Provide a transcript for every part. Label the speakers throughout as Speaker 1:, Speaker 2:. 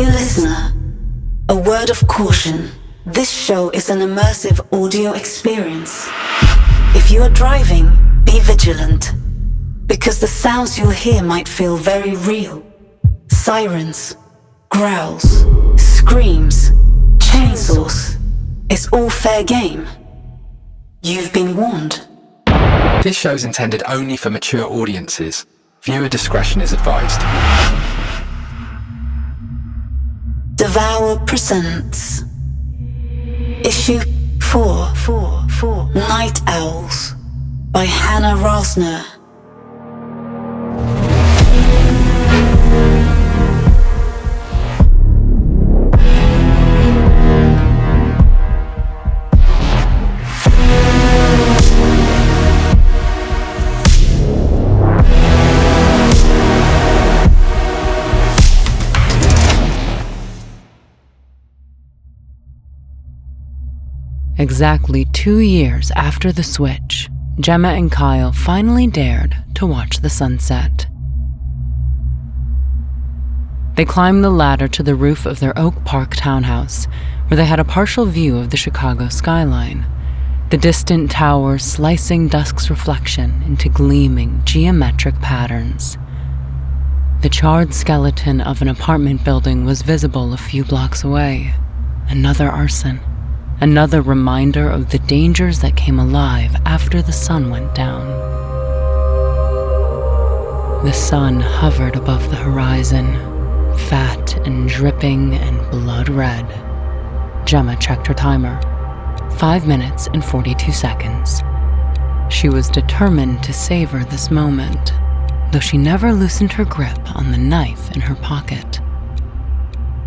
Speaker 1: Dear listener, a word of caution. This show is an immersive audio experience. If you are driving, be vigilant, because the sounds you'll hear might feel very real. Sirens, growls, screams, chainsaws. It's all fair game. You've been warned.
Speaker 2: This show's intended only for mature audiences. Viewer discretion is advised.
Speaker 1: DEVOUR presents Issue 4, Night Owls by Hannah Rosner.
Speaker 3: Exactly 2 years after the switch, Gemma and Kyle finally dared to watch the sunset. They climbed the ladder to the roof of their Oak Park townhouse, where they had a partial view of the Chicago skyline, the distant towers slicing dusk's reflection into gleaming geometric patterns. The charred skeleton of an apartment building was visible a few blocks away. Another arson. Another reminder of the dangers that came alive after the sun went down. The sun hovered above the horizon, fat and dripping and blood red. Gemma checked her timer. 5 minutes and 42 seconds. She was determined to savor this moment, though she never loosened her grip on the knife in her pocket.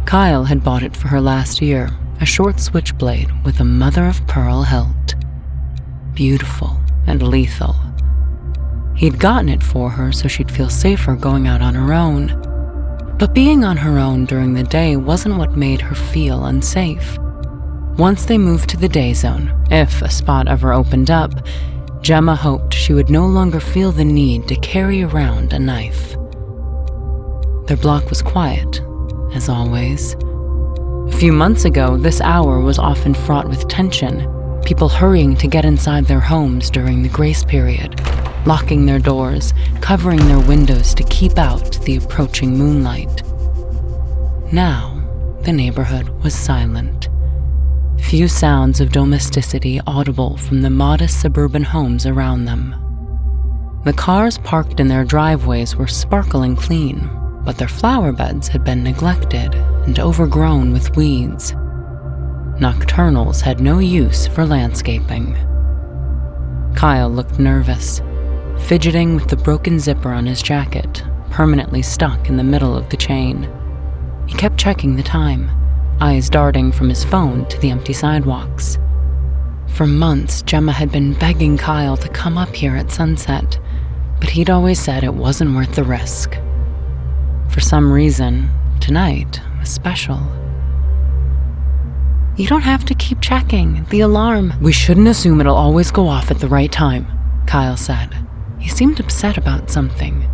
Speaker 3: Kyle had bought it for her last year, a short switchblade with a mother-of-pearl hilt. Beautiful and lethal. He'd gotten it for her so she'd feel safer going out on her own. But being on her own during the day wasn't what made her feel unsafe. Once they moved to the day zone, if a spot ever opened up, Gemma hoped she would no longer feel the need to carry around a knife. Their block was quiet, as always. A few months ago, this hour was often fraught with tension, people hurrying to get inside their homes during the grace period, locking their doors, covering their windows to keep out the approaching moonlight. Now, the neighborhood was silent. Few sounds of domesticity audible from the modest suburban homes around them. The cars parked in their driveways were sparkling clean, but their flower beds had been neglected and overgrown with weeds. Nocturnals had no use for landscaping. Kyle looked nervous, fidgeting with the broken zipper on his jacket, permanently stuck in the middle of the chain. He kept checking the time, eyes darting from his phone to the empty sidewalks. For months, Gemma had been begging Kyle to come up here at sunset, but he'd always said it wasn't worth the risk. For some reason, tonight was special. You don't have to keep checking. The alarm. We shouldn't assume it'll always go off at the right time, Kyle said. He seemed upset about something.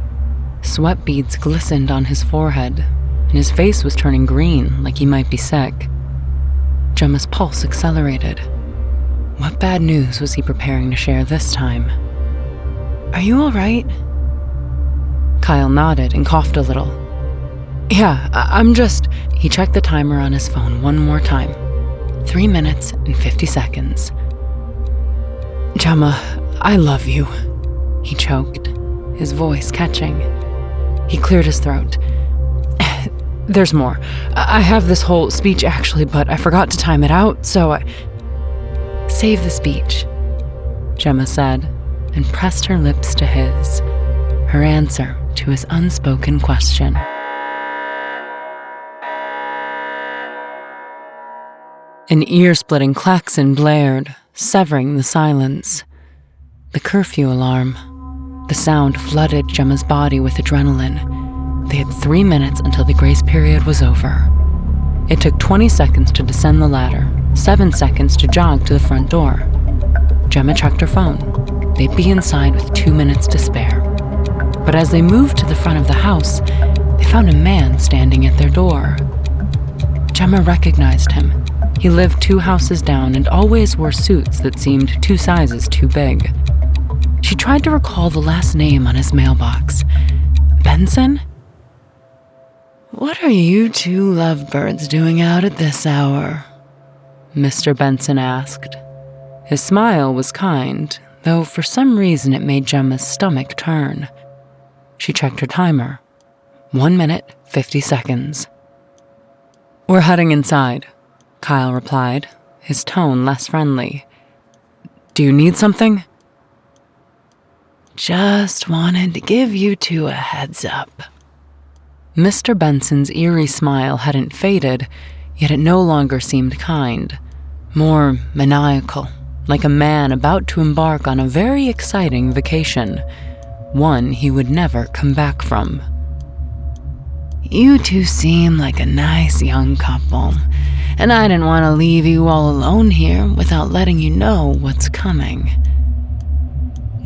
Speaker 3: Sweat beads glistened on his forehead, and his face was turning green, like he might be sick. Gemma's pulse accelerated. What bad news was he preparing to share this time? Are you all right? Kyle nodded and coughed a little. Yeah, I'm just... He checked the timer on his phone one more time. 3 minutes and 50 seconds. Gemma, I love you, he choked, his voice catching. He cleared his throat. There's more. I have this whole speech actually, but I forgot to time it out, so I... Save the speech, Gemma said, and pressed her lips to his, her answer to his unspoken question. An ear-splitting klaxon blared, severing the silence. The curfew alarm. The sound flooded Gemma's body with adrenaline. They had 3 minutes until the grace period was over. It took 20 seconds to descend the ladder, 7 seconds to jog to the front door. Gemma checked her phone. They'd be inside with 2 minutes to spare. But as they moved to the front of the house, they found a man standing at their door. Gemma recognized him. He lived 2 houses down and always wore suits that seemed 2 sizes too big. She tried to recall the last name on his mailbox. Benson? "What are you 2 lovebirds doing out at this hour?" Mr. Benson asked. His smile was kind, though for some reason it made Gemma's stomach turn. She checked her timer. 1 minute, 50 seconds. "We're heading inside," Kyle replied, his tone less friendly. "Do you need something?" "Just wanted to give you 2 a heads up." Mr. Benson's eerie smile hadn't faded, yet it no longer seemed kind. More maniacal, like a man about to embark on a very exciting vacation. One he would never come back from. "You 2 seem like a nice young couple, and I didn't want to leave you all alone here without letting you know what's coming."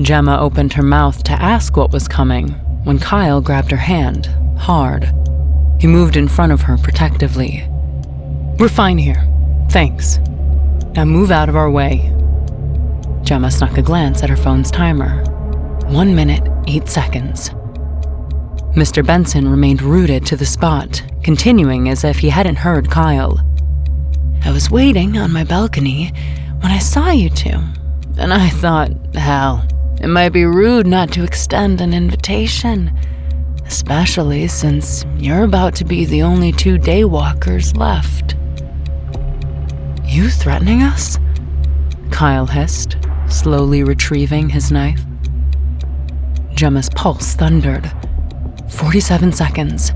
Speaker 3: Gemma opened her mouth to ask what was coming when Kyle grabbed her hand, hard. He moved in front of her protectively. "We're fine here. Thanks. Now move out of our way." Gemma snuck a glance at her phone's timer. 1 minute, 8 seconds. Mr. Benson remained rooted to the spot, continuing as if he hadn't heard Kyle. "I was waiting on my balcony when I saw you 2, and I thought, hell, it might be rude not to extend an invitation, especially since you're about to be the only 2 Daywalkers left." "You threatening us?" Kyle hissed, slowly retrieving his knife. Gemma's pulse thundered. 47 seconds.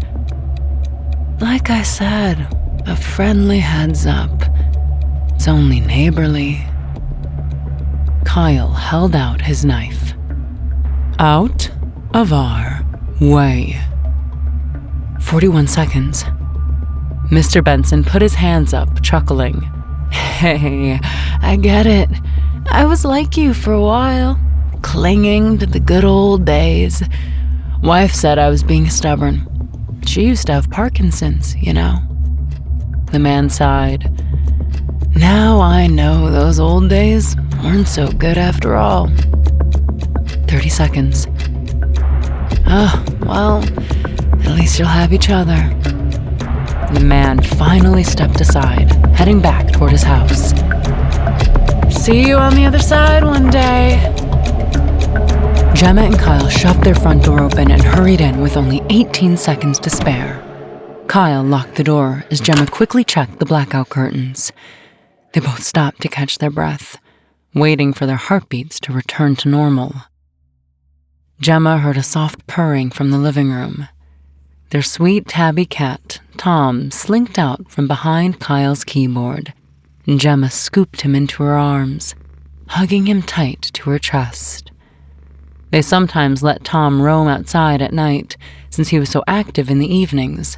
Speaker 3: "Like I said, a friendly heads up. It's only neighborly." Kyle held out his knife. "Out of our way." 41 seconds. Mr. Benson put his hands up, chuckling. "Hey, I get it. I was like you for a while, clinging to the good old days. Wife said I was being stubborn. She used to have Parkinson's, you know." The man sighed. "Now I know those old days weren't so good after all." 30 seconds. "Oh, well, at least you'll have each other." The man finally stepped aside, heading back toward his house. "See you on the other side one day." Gemma and Kyle shoved their front door open and hurried in with only 18 seconds to spare. Kyle locked the door as Gemma quickly checked the blackout curtains. They both stopped to catch their breath, waiting for their heartbeats to return to normal. Gemma heard a soft purring from the living room. Their sweet tabby cat, Tom, slinked out from behind Kyle's keyboard, and Gemma scooped him into her arms, hugging him tight to her chest. They sometimes let Tom roam outside at night, since he was so active in the evenings.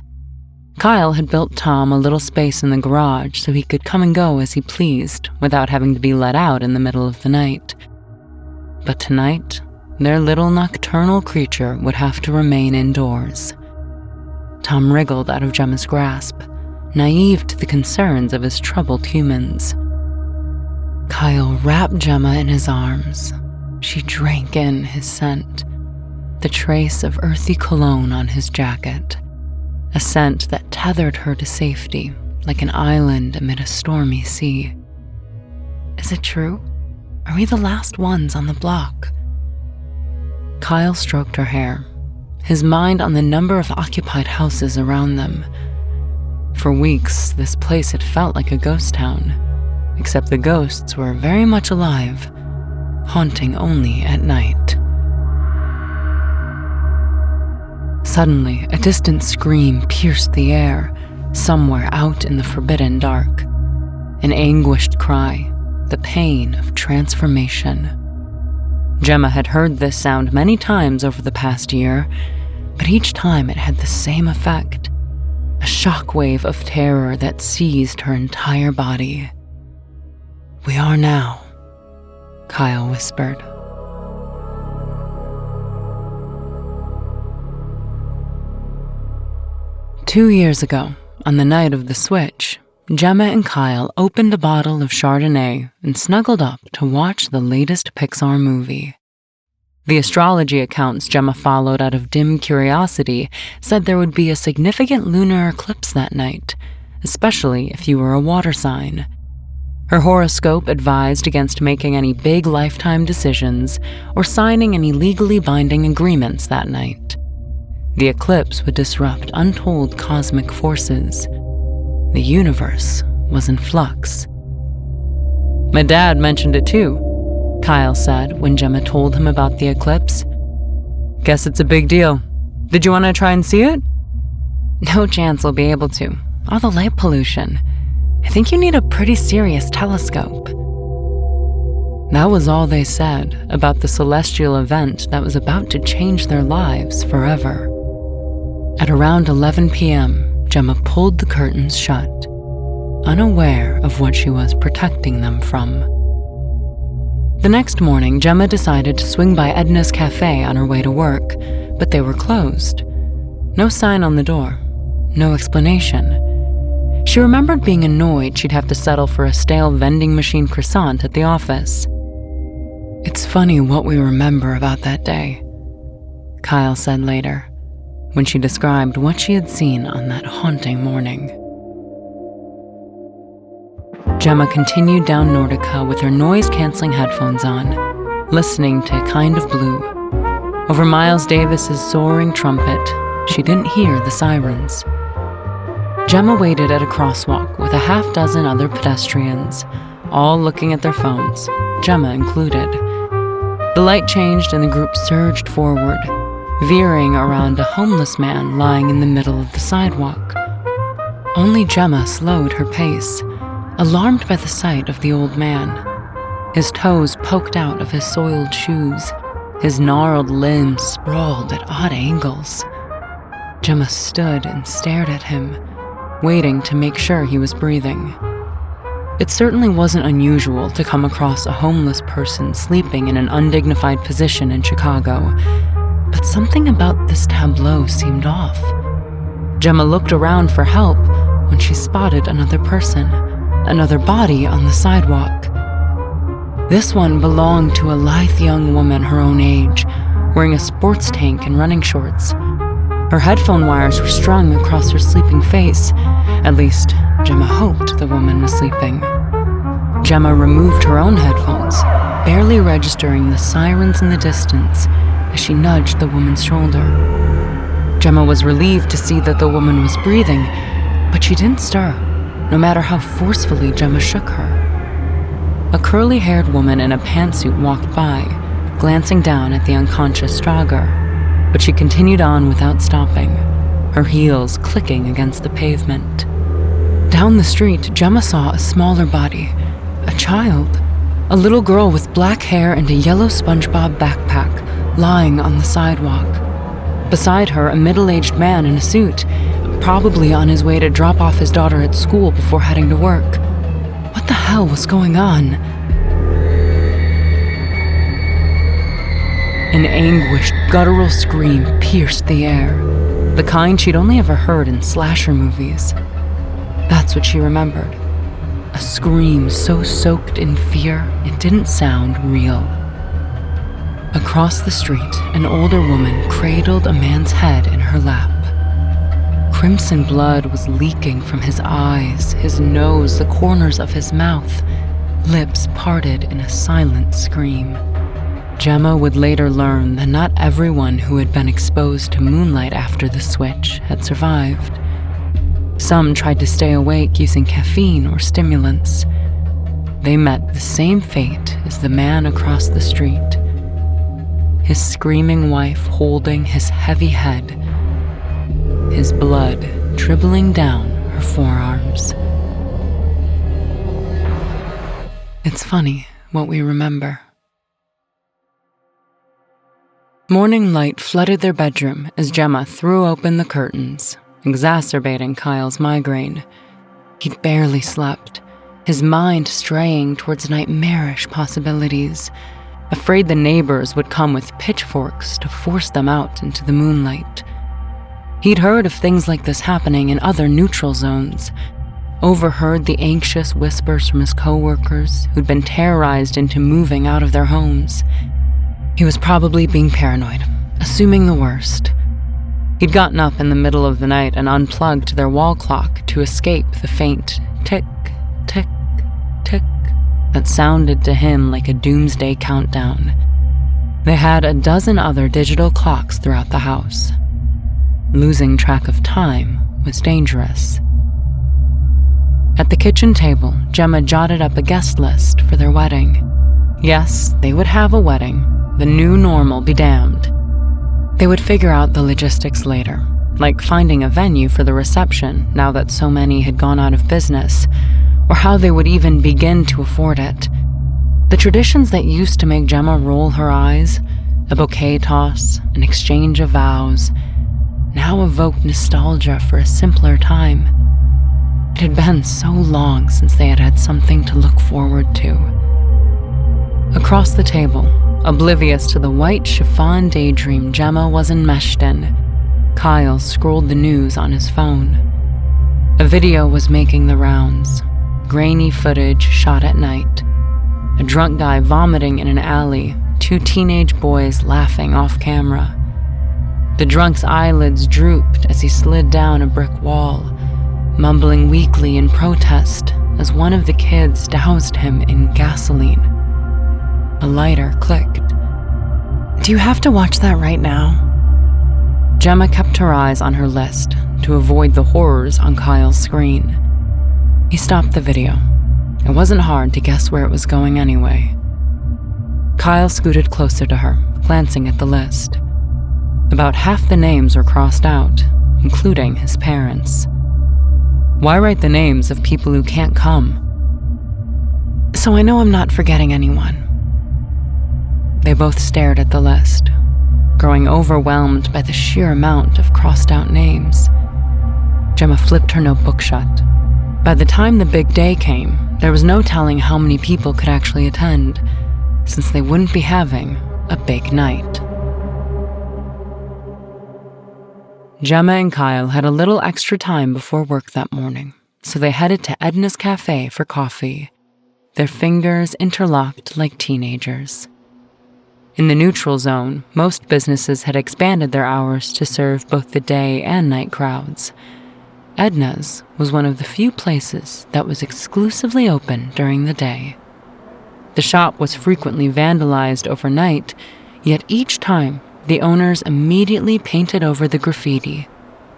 Speaker 3: Kyle had built Tom a little space in the garage so he could come and go as he pleased without having to be let out in the middle of the night. But tonight, their little nocturnal creature would have to remain indoors. Tom wriggled out of Gemma's grasp, naive to the concerns of his troubled humans. Kyle wrapped Gemma in his arms. She drank in his scent, the trace of earthy cologne on his jacket, a scent that tethered her to safety like an island amid a stormy sea. Is it true? Are we the last ones on the block? Kyle stroked her hair, his mind on the number of occupied houses around them. For weeks, this place had felt like a ghost town, except the ghosts were very much alive, haunting only at night. Suddenly, a distant scream pierced the air, somewhere out in the forbidden dark. An anguished cry, the pain of transformation. Gemma had heard this sound many times over the past year, but each time it had the same effect, a shockwave of terror that seized her entire body. "We are now," Kyle whispered. "2 years ago, on the night of the switch, Gemma and Kyle opened a bottle of Chardonnay and snuggled up to watch the latest Pixar movie. The astrology accounts Gemma followed out of dim curiosity said there would be a significant lunar eclipse that night, especially if you were a water sign. Her horoscope advised against making any big lifetime decisions or signing any legally binding agreements that night. The eclipse would disrupt untold cosmic forces. The universe was in flux. "My dad mentioned it too," Kyle said when Gemma told him about the eclipse. "Guess it's a big deal. Did you want to try and see it?" "No chance we'll be able to. All the light pollution. I think you need a pretty serious telescope." That was all they said about the celestial event that was about to change their lives forever. At around 11 p.m., Gemma pulled the curtains shut, unaware of what she was protecting them from. The next morning, Gemma decided to swing by Edna's cafe on her way to work, but they were closed. No sign on the door, no explanation. She remembered being annoyed she'd have to settle for a stale vending machine croissant at the office. "It's funny what we remember about that day," Kyle said later, when she described what she had seen on that haunting morning. Gemma continued down Nordica with her noise-canceling headphones on, listening to Kind of Blue. Over Miles Davis's soaring trumpet, she didn't hear the sirens. Gemma waited at a crosswalk with a half-dozen other pedestrians, all looking at their phones, Gemma included. The light changed and the group surged forward, veering around a homeless man lying in the middle of the sidewalk. Only Gemma slowed her pace, alarmed by the sight of the old man. His toes poked out of his soiled shoes, his gnarled limbs sprawled at odd angles. Gemma stood and stared at him, waiting to make sure he was breathing. It certainly wasn't unusual to come across a homeless person sleeping in an undignified position in Chicago, but something about this tableau seemed off. Gemma looked around for help when she spotted another person, another body on the sidewalk. This one belonged to a lithe young woman her own age, wearing a sports tank and running shorts. Her headphone wires were strung across her sleeping face. At least, Gemma hoped the woman was sleeping. Gemma removed her own headphones, barely registering the sirens in the distance as she nudged the woman's shoulder. Gemma was relieved to see that the woman was breathing, but she didn't stir, no matter how forcefully Gemma shook her. A curly-haired woman in a pantsuit walked by, glancing down at the unconscious Strauger, but she continued on without stopping, her heels clicking against the pavement. Down the street, Gemma saw a smaller body, a child, a little girl with black hair and a yellow SpongeBob backpack, lying on the sidewalk. Beside her, a middle-aged man in a suit, probably on his way to drop off his daughter at school before heading to work. What the hell was going on? An anguished, guttural scream pierced the air, the kind she'd only ever heard in slasher movies. That's what she remembered. A scream so soaked in fear it didn't sound real. Across the street, an older woman cradled a man's head in her lap. Crimson blood was leaking from his eyes, his nose, the corners of his mouth, lips parted in a silent scream. Gemma would later learn that not everyone who had been exposed to moonlight after the switch had survived. Some tried to stay awake using caffeine or stimulants. They met the same fate as the man across the street, his screaming wife holding his heavy head, his blood dribbling down her forearms. It's funny what we remember. Morning light flooded their bedroom as Gemma threw open the curtains, exacerbating Kyle's migraine. He'd barely slept, his mind straying towards nightmarish possibilities, afraid the neighbors would come with pitchforks to force them out into the moonlight. He'd heard of things like this happening in other neutral zones, overheard the anxious whispers from his co-workers who'd been terrorized into moving out of their homes. He was probably being paranoid, assuming the worst. He'd gotten up in the middle of the night and unplugged their wall clock to escape the faint tick, tick, tick that sounded to him like a doomsday countdown. They had a dozen other digital clocks throughout the house. Losing track of time was dangerous. At the kitchen table, Gemma jotted up a guest list for their wedding. Yes, they would have a wedding. The new normal be damned. They would figure out the logistics later, like finding a venue for the reception now that so many had gone out of business, or how they would even begin to afford it. The traditions that used to make Gemma roll her eyes, a bouquet toss, an exchange of vows, now evoked nostalgia for a simpler time. It had been so long since they had had something to look forward to. Across the table, oblivious to the white chiffon daydream Gemma was enmeshed in, Kyle scrolled the news on his phone. A video was making the rounds, grainy footage shot at night. A drunk guy vomiting in an alley, 2 teenage boys laughing off camera. The drunk's eyelids drooped as he slid down a brick wall, mumbling weakly in protest as one of the kids doused him in gasoline. A lighter clicked. "Do you have to watch that right now?" Gemma kept her eyes on her list to avoid the horrors on Kyle's screen. He stopped the video. It wasn't hard to guess where it was going anyway. Kyle scooted closer to her, glancing at the list. About half the names were crossed out, including his parents. Why write the names of people who can't come? "So I know I'm not forgetting anyone." They both stared at the list, growing overwhelmed by the sheer amount of crossed-out names. Gemma flipped her notebook shut. By the time the big day came, there was no telling how many people could actually attend, since they wouldn't be having a big night. Gemma and Kyle had a little extra time before work that morning, so they headed to Edna's Cafe for coffee, their fingers interlocked like teenagers. In the neutral zone, most businesses had expanded their hours to serve both the day and night crowds. Edna's was one of the few places that was exclusively open during the day. The shop was frequently vandalized overnight, yet each time the owners immediately painted over the graffiti,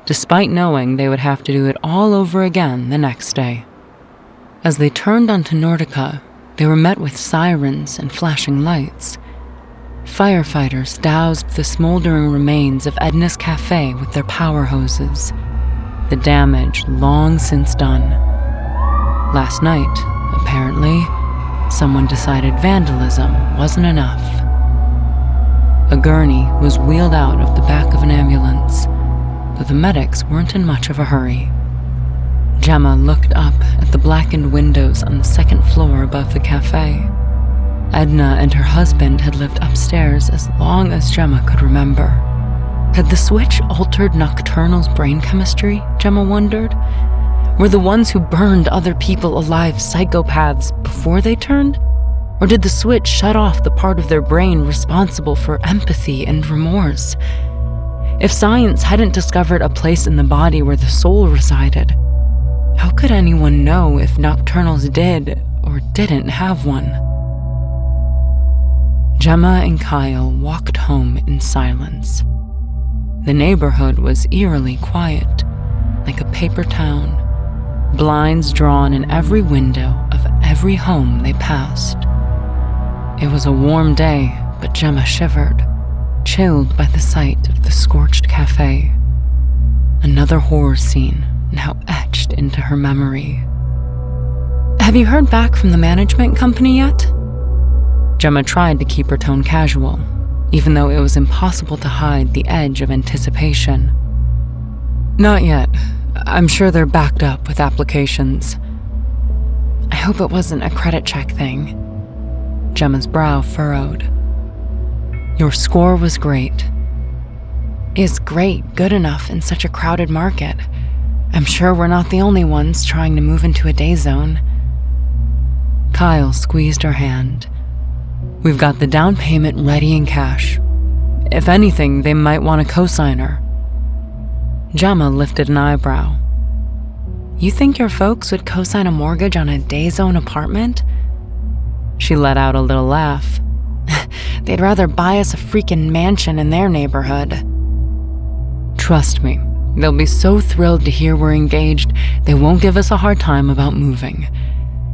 Speaker 3: despite knowing they would have to do it all over again the next day. As they turned onto Nordica, they were met with sirens and flashing lights. Firefighters doused the smoldering remains of Edna's Cafe with their power hoses, the damage long since done. Last night, apparently, someone decided vandalism wasn't enough. A gurney was wheeled out of the back of an ambulance, though the medics weren't in much of a hurry. Gemma looked up at the blackened windows on the second floor above the cafe. Edna and her husband had lived upstairs as long as Gemma could remember. Had the switch altered Nocturnals' brain chemistry, Gemma wondered? Were the ones who burned other people alive psychopaths before they turned? Or did the switch shut off the part of their brain responsible for empathy and remorse? If science hadn't discovered a place in the body where the soul resided, how could anyone know if Nocturnals did or didn't have one? Gemma and Kyle walked home in silence. The neighborhood was eerily quiet, like a paper town, blinds drawn in every window of every home they passed. It was a warm day, but Gemma shivered, chilled by the sight of the scorched cafe. Another horror scene now etched into her memory. "Have you heard back from the management company yet?" Gemma tried to keep her tone casual, even though it was impossible to hide the edge of anticipation. "Not yet. I'm sure they're backed up with applications." "I hope it wasn't a credit check thing." Gemma's brow furrowed. "Your score was great." is great good enough in such a crowded market? I'm sure we're not the only ones trying to move into a day zone. Kyle squeezed her hand. We've got the down payment ready in cash. If anything, they might want a cosigner. Gemma lifted an eyebrow. You think your folks would cosign a mortgage on a day zone apartment? She let out a little laugh. They'd rather buy us a freaking mansion in their neighborhood. Trust me, they'll be so thrilled to hear we're engaged, they won't give us a hard time about moving.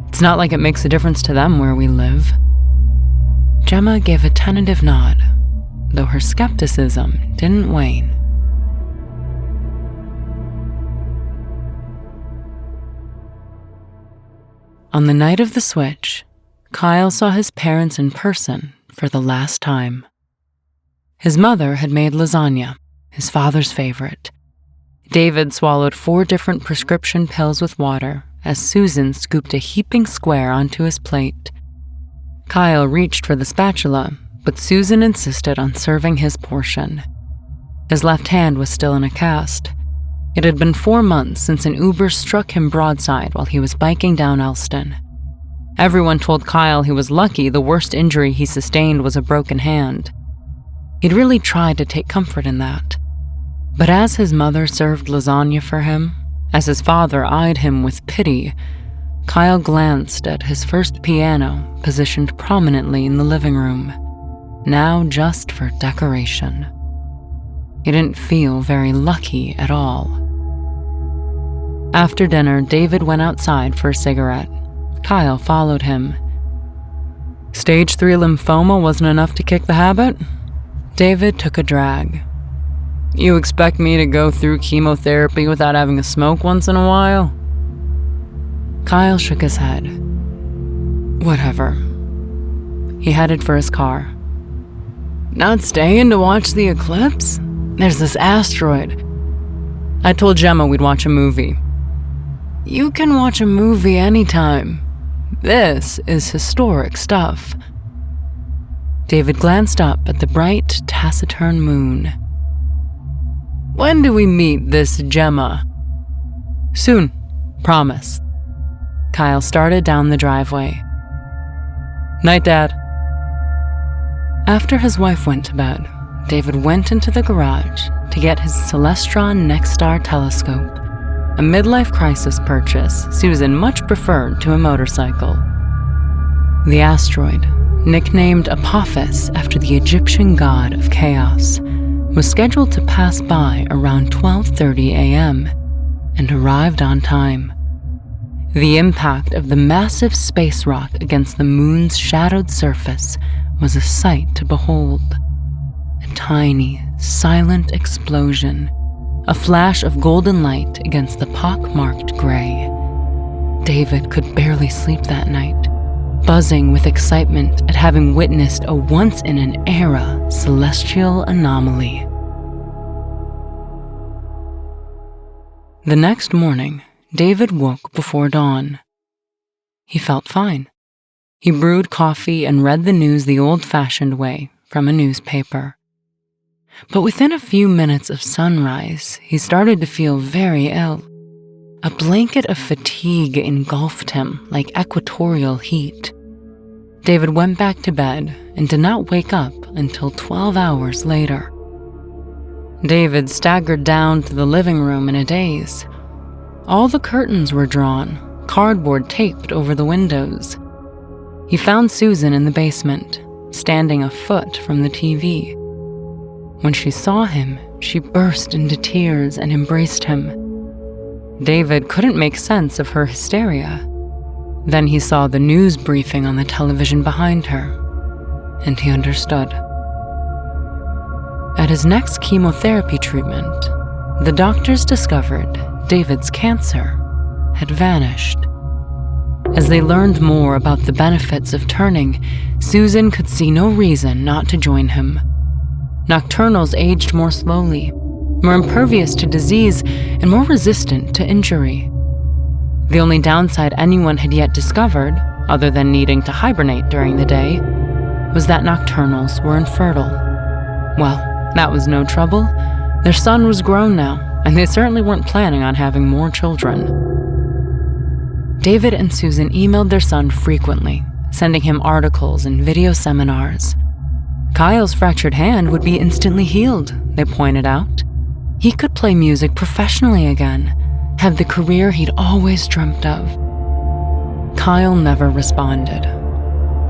Speaker 3: It's not like it makes a difference to them where we live. Gemma gave a tentative nod, though her skepticism didn't wane. On the night of the switch, Kyle saw his parents in person for the last time. His mother had made lasagna, his father's favorite. David swallowed 4 different prescription pills with water as Susan scooped a heaping square onto his plate. Kyle reached for the spatula, but Susan insisted on serving his portion. His left hand was still in a cast. It had been 4 months since an Uber struck him broadside while he was biking down Elston. Everyone told Kyle he was lucky the worst injury he sustained was a broken hand. He'd really tried to take comfort in that. But as his mother served lasagna for him, as his father eyed him with pity, Kyle glanced at his first piano positioned prominently in the living room, now just for decoration. He didn't feel very lucky at all. After dinner, David went outside for a cigarette. Kyle followed him. Stage 3 lymphoma wasn't enough to kick the habit? David took a drag. You expect me to go through chemotherapy without having a smoke once in a while? Kyle shook his head. Whatever. He headed for his car. Not staying to watch the eclipse? There's this asteroid. I told Gemma we'd watch a movie. You can watch a movie anytime. This is historic stuff. David glanced up at the bright, taciturn moon. When do we meet this Gemma? Soon, promise. Kyle started down the driveway. Night, Dad. After his wife went to bed, David went into the garage to get his Celestron Nexstar telescope, a midlife crisis purchase Susan much preferred to a motorcycle. The asteroid, nicknamed Apophis after the Egyptian god of chaos, was scheduled to pass by around 12:30 a.m. and arrived on time. The impact of the massive space rock against the moon's shadowed surface was a sight to behold. A tiny, silent explosion, a flash of golden light against the pock-marked gray. David could barely sleep that night, buzzing with excitement at having witnessed a once-in-an-era celestial anomaly. The next morning, David woke before dawn. He felt fine. He brewed coffee and read the news the old-fashioned way from a newspaper. But within a few minutes of sunrise, he started to feel very ill. A blanket of fatigue engulfed him like equatorial heat. David went back to bed and did not wake up until 12 hours later. David staggered down to the living room in a daze. All the curtains were drawn, cardboard taped over the windows. He found Susan in the basement, standing a foot from the TV. When she saw him, she burst into tears and embraced him. David couldn't make sense of her hysteria. Then he saw the news briefing on the television behind her, and he understood. At his next chemotherapy treatment, the doctors discovered David's cancer had vanished. As they learned more about the benefits of turning, Susan could see no reason not to join him. Nocturnals aged more slowly, more impervious to disease, and more resistant to injury. The only downside anyone had yet discovered, other than needing to hibernate during the day, was that nocturnals were infertile. Well, that was no trouble. Their son was grown now, and they certainly weren't planning on having more children. David and Susan emailed their son frequently, sending him articles and video seminars. Kyle's fractured hand would be instantly healed, they pointed out. He could play music professionally again, have the career he'd always dreamt of. Kyle never responded.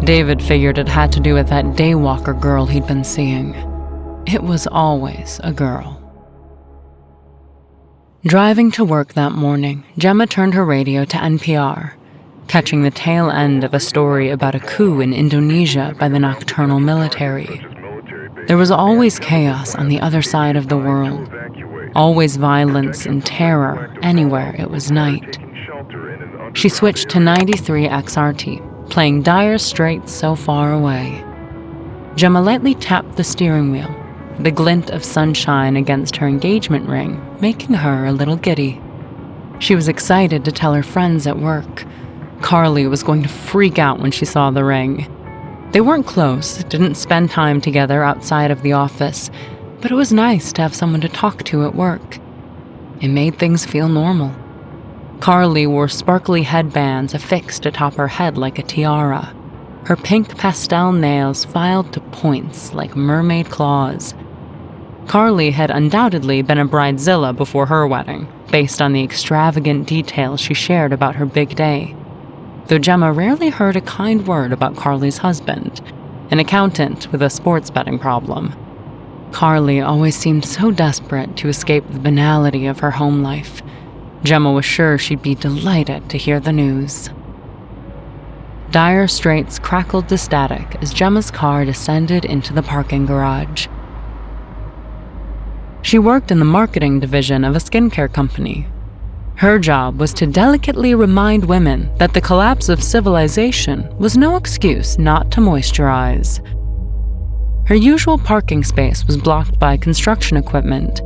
Speaker 3: David figured it had to do with that Daywalker girl he'd been seeing. It was always a girl. Driving to work that morning, Gemma turned her radio to NPR, catching the tail end of a story about a coup in Indonesia by the Nocturnal military. There was always chaos on the other side of the world, always violence and terror anywhere it was night. She switched to 93 XRT, playing Dire Straits So Far Away. Gemma lightly tapped the steering wheel, the glint of sunshine against her engagement ring making her a little giddy. She was excited to tell her friends at work. Carly was going to freak out when she saw the ring. They weren't close, didn't spend time together outside of the office, but it was nice to have someone to talk to at work. It made things feel normal. Carly wore sparkly headbands affixed atop her head like a tiara, her pink pastel nails filed to points like mermaid claws. Carly had undoubtedly been a bridezilla before her wedding, based on the extravagant details she shared about her big day. Though Gemma rarely heard a kind word about Carly's husband, an accountant with a sports betting problem. Carly always seemed so desperate to escape the banality of her home life. Gemma was sure she'd be delighted to hear the news. Dire Straits crackled to static as Gemma's car descended into the parking garage. She worked in the marketing division of a skincare company. Her job was to delicately remind women that the collapse of civilization was no excuse not to moisturize. Her usual parking space was blocked by construction equipment,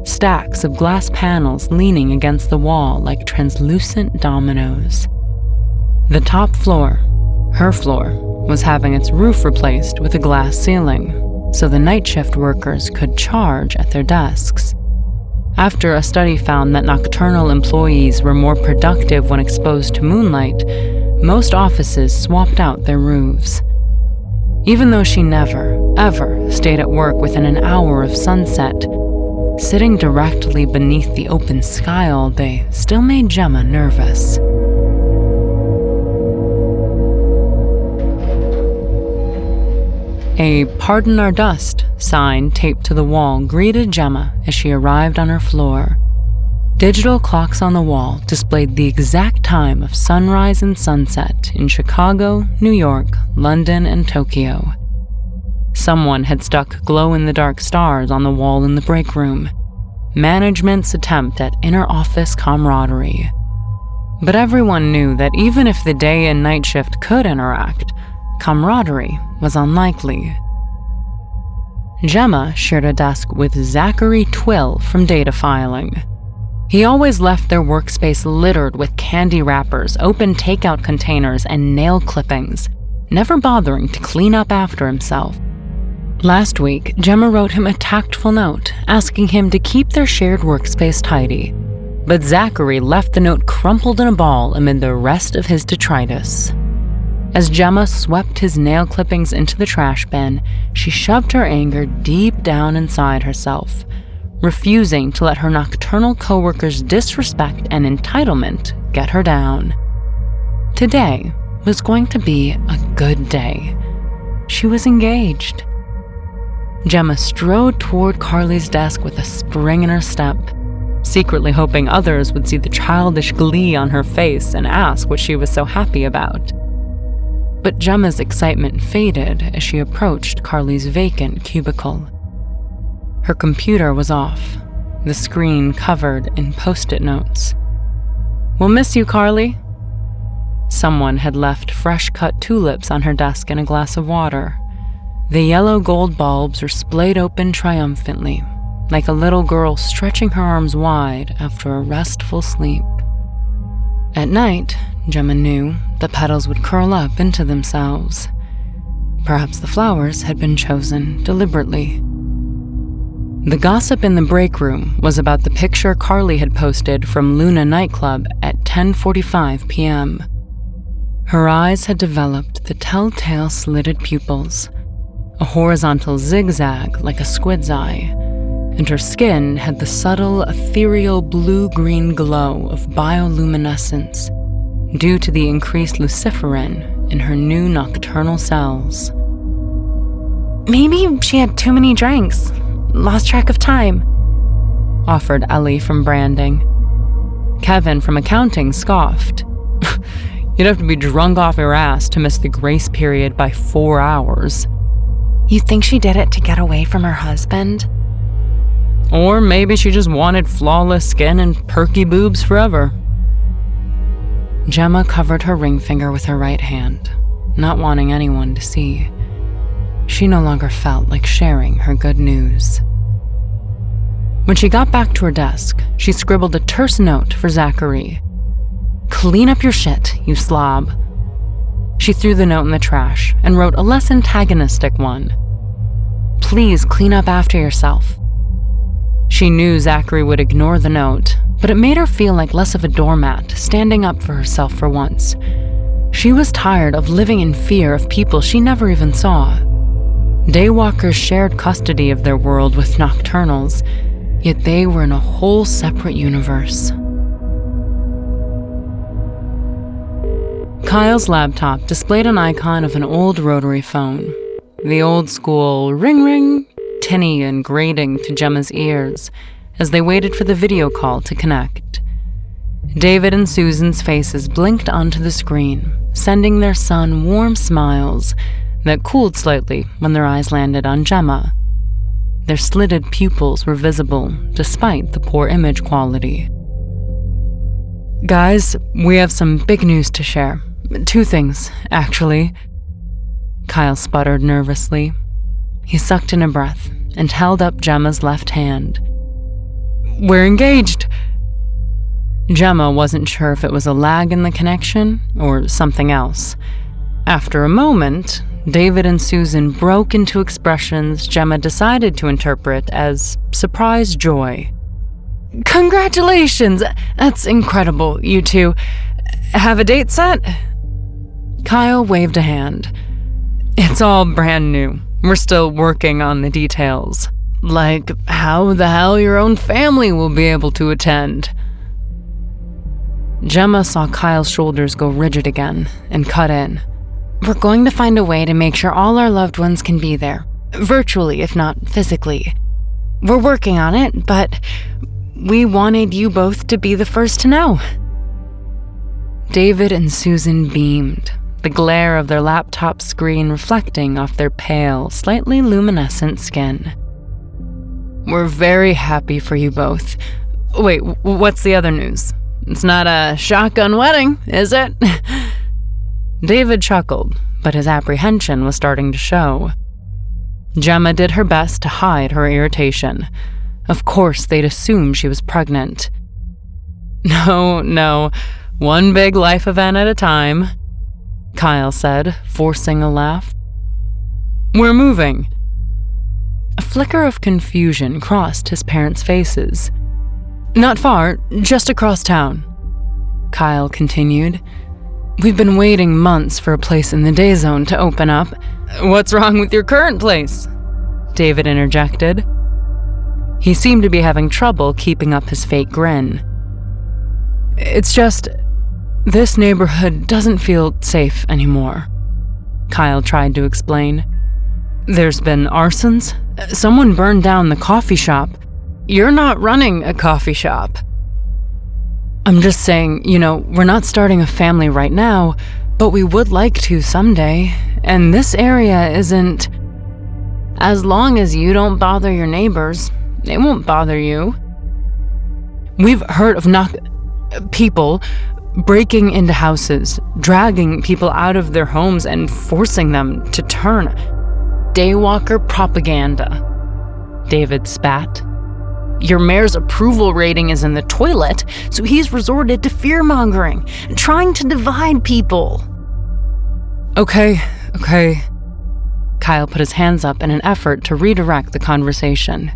Speaker 3: stacks of glass panels leaning against the wall like translucent dominoes. The top floor, her floor, was having its roof replaced with a glass ceiling, so the night shift workers could charge at their desks. After a study found that nocturnal employees were more productive when exposed to moonlight, most offices swapped out their roofs. Even though she never, ever stayed at work within an hour of sunset, sitting directly beneath the open sky all day still made Gemma nervous. A "Pardon Our Dust" sign taped to the wall greeted Gemma as she arrived on her floor. Digital clocks on the wall displayed the exact time of sunrise and sunset in Chicago, New York, London, and Tokyo. Someone had stuck glow-in-the-dark stars on the wall in the break room, management's attempt at inter-office camaraderie. But everyone knew that even if the day and night shift could interact, camaraderie was unlikely. Gemma shared a desk with Zachary Twill from data filing. He always left their workspace littered with candy wrappers, open takeout containers, and nail clippings, never bothering to clean up after himself. Last week, Gemma wrote him a tactful note asking him to keep their shared workspace tidy, but Zachary left the note crumpled in a ball amid the rest of his detritus. As Gemma swept his nail clippings into the trash bin, she shoved her anger deep down inside herself, refusing to let her nocturnal coworkers' disrespect and entitlement get her down. Today was going to be a good day. She was engaged. Gemma strode toward Carly's desk with a spring in her step, secretly hoping others would see the childish glee on her face and ask what she was so happy about. But Gemma's excitement faded as she approached Carly's vacant cubicle. Her computer was off, the screen covered in post-it notes. "We'll miss you, Carly." Someone had left fresh-cut tulips on her desk and a glass of water. The yellow gold bulbs were splayed open triumphantly, like a little girl stretching her arms wide after a restful sleep. At night, Gemma knew the petals would curl up into themselves. Perhaps the flowers had been chosen deliberately. The gossip in the break room was about the picture Carly had posted from Luna nightclub at 10:45 p.m. Her eyes had developed the telltale slitted pupils, a horizontal zigzag like a squid's eye, and her skin had the subtle, ethereal blue-green glow of bioluminescence due to the increased luciferin in her new nocturnal cells.
Speaker 4: Maybe she had too many drinks. Lost track of time,
Speaker 3: offered Ellie from branding. Kevin from accounting scoffed. You'd have to be drunk off your ass to miss the grace period by 4 hours.
Speaker 4: You think she did it to get away from her husband?
Speaker 3: Or maybe she just wanted flawless skin and perky boobs forever. Gemma covered her ring finger with her right hand, not wanting anyone to see. She no longer felt like sharing her good news. When she got back to her desk, she scribbled a terse note for Zachary. "Clean up your shit, you slob." She threw the note in the trash and wrote a less antagonistic one. "Please clean up after yourself." She knew Zachary would ignore the note, but it made her feel like less of a doormat, standing up for herself for once. She was tired of living in fear of people she never even saw. Daywalkers shared custody of their world with Nocturnals, yet they were in a whole separate universe. Kyle's laptop displayed an icon of an old rotary phone. The old school ring ring, tinny and grating to Gemma's ears as they waited for the video call to connect. David and Susan's faces blinked onto the screen, sending their son warm smiles that cooled slightly when their eyes landed on Gemma. Their slitted pupils were visible despite the poor image quality. "Guys, we have some big news to share. 2 things, actually." Kyle sputtered nervously. He sucked in a breath and held up Gemma's left hand. "We're engaged." Gemma wasn't sure if it was a lag in the connection or something else. After a moment, David and Susan broke into expressions Gemma decided to interpret as surprised joy. "Congratulations! That's incredible, you two. Have a date set?" Kyle waved a hand. "It's all brand new. We're still working on the details. Like how the hell your own family will be able to attend." Gemma saw Kyle's shoulders go rigid again and cut in.
Speaker 4: "We're going to find a way to make sure all our loved ones can be there, virtually if not physically. We're working on it, but we wanted you both to be the first to know."
Speaker 3: David and Susan beamed, the glare of their laptop screen reflecting off their pale, slightly luminescent skin. "We're very happy for you both. Wait, what's the other news? It's not a shotgun wedding, is it?" David chuckled, but his apprehension was starting to show. Gemma did her best to hide her irritation. Of course, they'd assumed she was pregnant. No, one big life event at a time," Kyle said, forcing a laugh. "We're moving." A flicker of confusion crossed his parents' faces. "Not far, just across town," Kyle continued. "We've been waiting months for a place in the day zone to open up." "What's wrong with your current place?" David interjected. He seemed to be having trouble keeping up his fake grin. "It's just, this neighborhood doesn't feel safe anymore," Kyle tried to explain. "There's been arsons. Someone burned down the coffee shop. You're not running a coffee shop." "I'm just saying, we're not starting a family right now, but we would like to someday, and this area isn't..." "As long as you don't bother your neighbors, they won't bother you." "We've heard of people breaking into houses, dragging people out of their homes and forcing them to turn." "Daywalker propaganda," David spat. "Your mayor's approval rating is in the toilet, so he's resorted to fear-mongering, trying to divide people." Okay. Kyle put his hands up in an effort to redirect the conversation.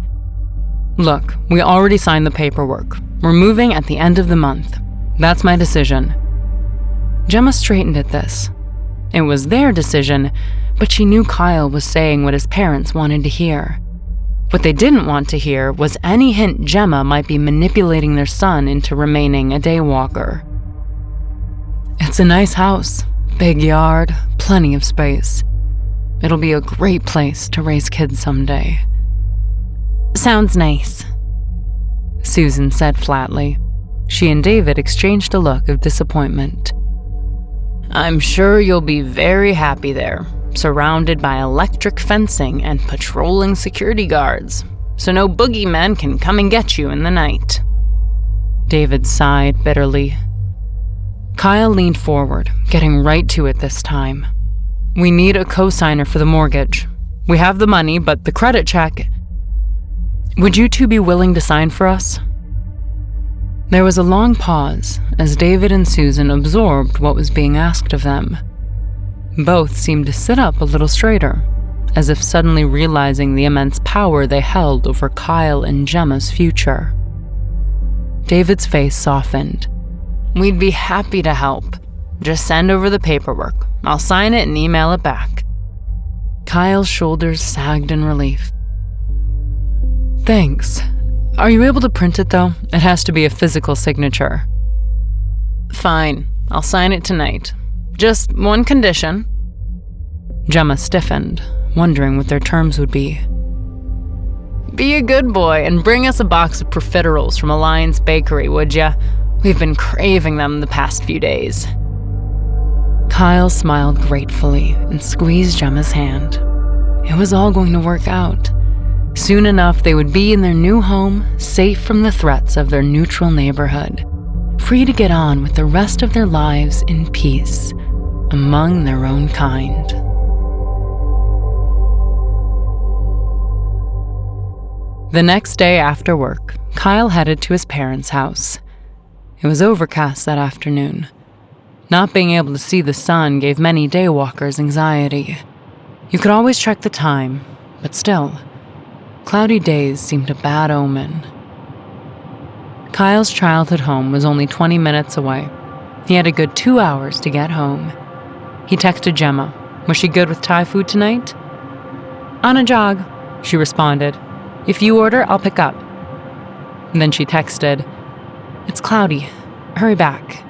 Speaker 4: Look, we already signed the paperwork. We're moving at the end of the month. That's my decision. Gemma straightened at this. It was their decision, but she knew Kyle was saying what his parents wanted to hear. What they didn't want to hear was any hint Gemma might be manipulating their son into remaining a Daywalker. It's a nice house, big yard, plenty of space. It'll be a great place to raise kids someday. Sounds nice, Susan said flatly. She and David exchanged a look of disappointment. I'm sure you'll be very happy there, surrounded by electric fencing and patrolling security guards, so no boogeymen can come and get you in the night. David sighed bitterly. Kyle leaned forward, getting right to it this time. We need a co-signer for the mortgage. We have the money, but the credit check... Would you two be willing to sign for us? There was a long pause as David and Susan absorbed what was being asked of them. Both seemed to sit up a little straighter, as if suddenly realizing the immense power they held over Kyle and Gemma's future. David's face softened. We'd be happy to help. Just send over the paperwork. I'll sign it and email it back. Kyle's shoulders sagged in relief. Thanks. Are you able to print it, though? It has to be a physical signature. Fine. I'll sign it tonight. Just one condition. Gemma stiffened, wondering what their terms would be. Be a good boy and bring us a box of profiteroles from Alliance Bakery, would ya? We've been craving them the past few days. Kyle smiled gratefully and squeezed Gemma's hand. It was all going to work out. Soon enough, they would be in their new home, safe from the threats of their neutral neighborhood, free to get on with the rest of their lives in peace, among their own kind. The next day after work, Kyle headed to his parents' house. It was overcast that afternoon. Not being able to see the sun gave many Daywalkers anxiety. You could always check the time, but still, cloudy days seemed a bad omen. Kyle's childhood home was only 20 minutes away. He had a good 2 hours to get home. He texted Gemma. Was she good with Thai food tonight? On a jog, she responded. If you order, I'll pick up. And then she texted, It's cloudy. Hurry back.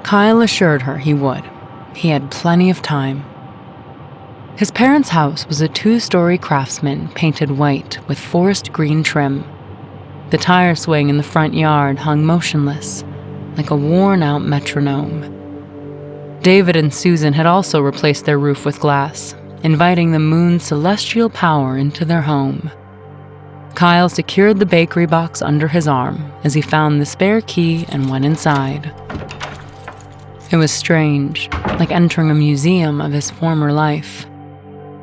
Speaker 4: Kyle assured her he would. He had plenty of time. His parents' house was a 2-story Craftsman painted white with forest green trim. The tire swing in the front yard hung motionless, like a worn-out metronome. David and Susan had also replaced their roof with glass, inviting the moon's celestial power into their home. Kyle secured the bakery box under his arm as he found the spare key and went inside. It was strange, like entering a museum of his former life.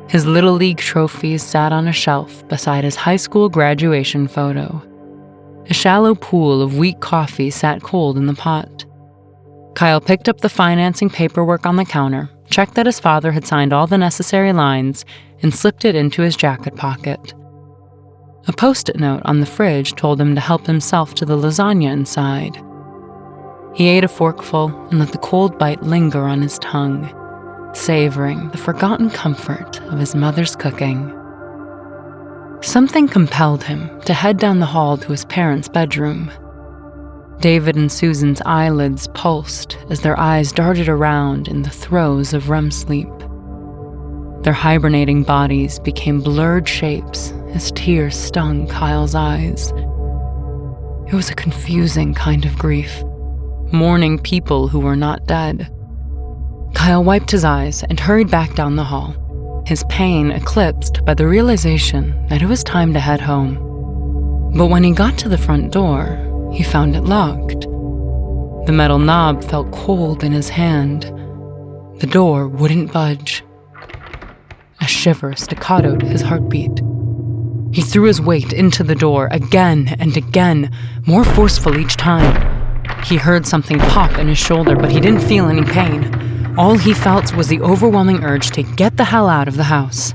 Speaker 4: His Little League trophies sat on a shelf beside his high school graduation photo. A shallow pool of weak coffee sat cold in the pot. Kyle picked up the financing paperwork on the counter, checked that his father had signed all the necessary lines, and slipped it into his jacket pocket. A Post-it note on the fridge told him to help himself to the lasagna inside. He ate a forkful and let the cold bite linger on his tongue, savoring the forgotten comfort of his mother's cooking. Something compelled him to head down the hall to his parents' bedroom. David and Susan's eyelids pulsed as their eyes darted around in the throes of REM sleep. Their hibernating bodies became blurred shapes as tears stung Kyle's eyes. It was a confusing kind of grief, mourning people who were not dead. Kyle wiped his eyes and hurried back down the hall, his pain eclipsed by the realization that it was time to head home. But when he got to the front door, he found it locked. The metal knob felt cold in his hand. The door wouldn't budge. A shiver staccatoed his heartbeat. He threw his weight into the door again and again, more forceful each time. He heard something pop in his shoulder, but he didn't feel any pain. All he felt was the overwhelming urge to get the hell out of the house.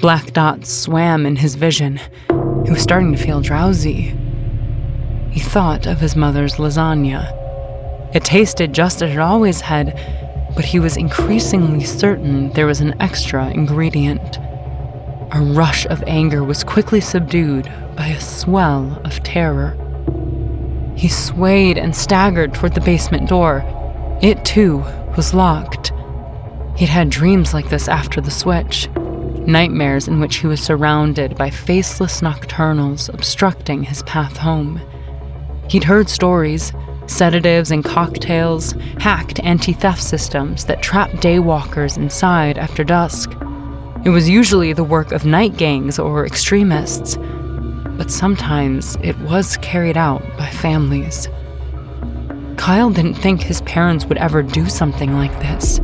Speaker 4: Black dots swam in his vision. He was starting to feel drowsy. He thought of his mother's lasagna. It tasted just as it always had, but he was increasingly certain there was an extra ingredient. A rush of anger was quickly subdued by a swell of terror. He swayed and staggered toward the basement door. It, too, was locked. He'd had dreams like this after the switch. Nightmares in which he was surrounded by faceless nocturnals obstructing his path home. He'd heard stories, sedatives and cocktails, hacked anti-theft systems that trapped daywalkers inside after dusk. It was usually the work of night gangs or extremists, but sometimes it was carried out by families. Kyle didn't think his parents would ever do something like this.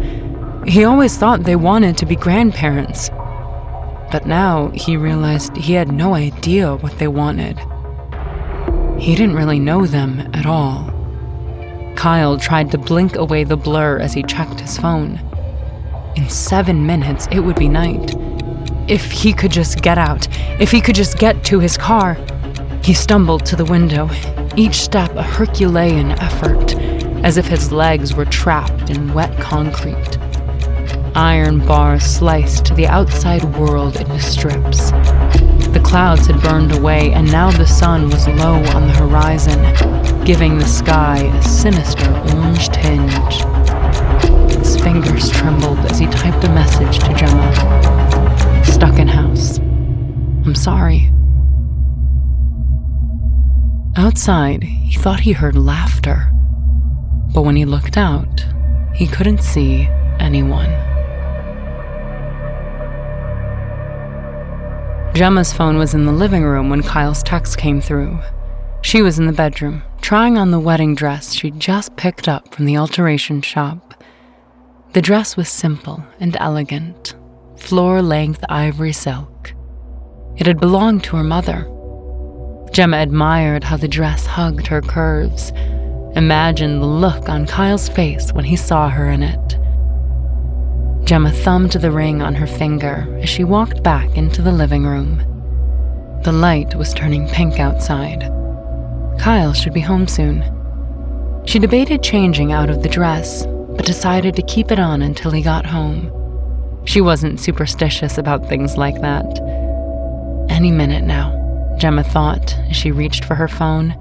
Speaker 4: He always thought they wanted to be grandparents. But now he realized he had no idea what they wanted. He didn't really know them at all. Kyle tried to blink away the blur as he checked his phone. In 7 minutes, it would be night. If he could just get out, if he could just get to his car. He stumbled to the window, each step a Herculean effort, as if his legs were trapped in wet concrete. Iron bars sliced the outside world into strips. The clouds had burned away, and now the sun was low on the horizon, giving the sky a sinister orange tinge. His fingers trembled as he typed a message to Gemma. Stuck in house. I'm sorry. Outside, he thought he heard laughter, but when he looked out, he couldn't see anyone. Gemma's phone was in the living room when Kyle's text came through. She was in the bedroom, trying on the wedding dress she'd just picked up from the alteration shop. The dress was simple and elegant, floor-length ivory silk. It had belonged to her mother. Gemma admired how the dress hugged her curves. Imagined the look on Kyle's face when he saw her in it. Gemma thumbed the ring on her finger as she walked back into the living room. The light was turning pink outside. Kyle should be home soon. She debated changing out of the dress, but decided to keep it on until he got home. She wasn't superstitious about things like that. Any minute now, Gemma thought as she reached for her phone,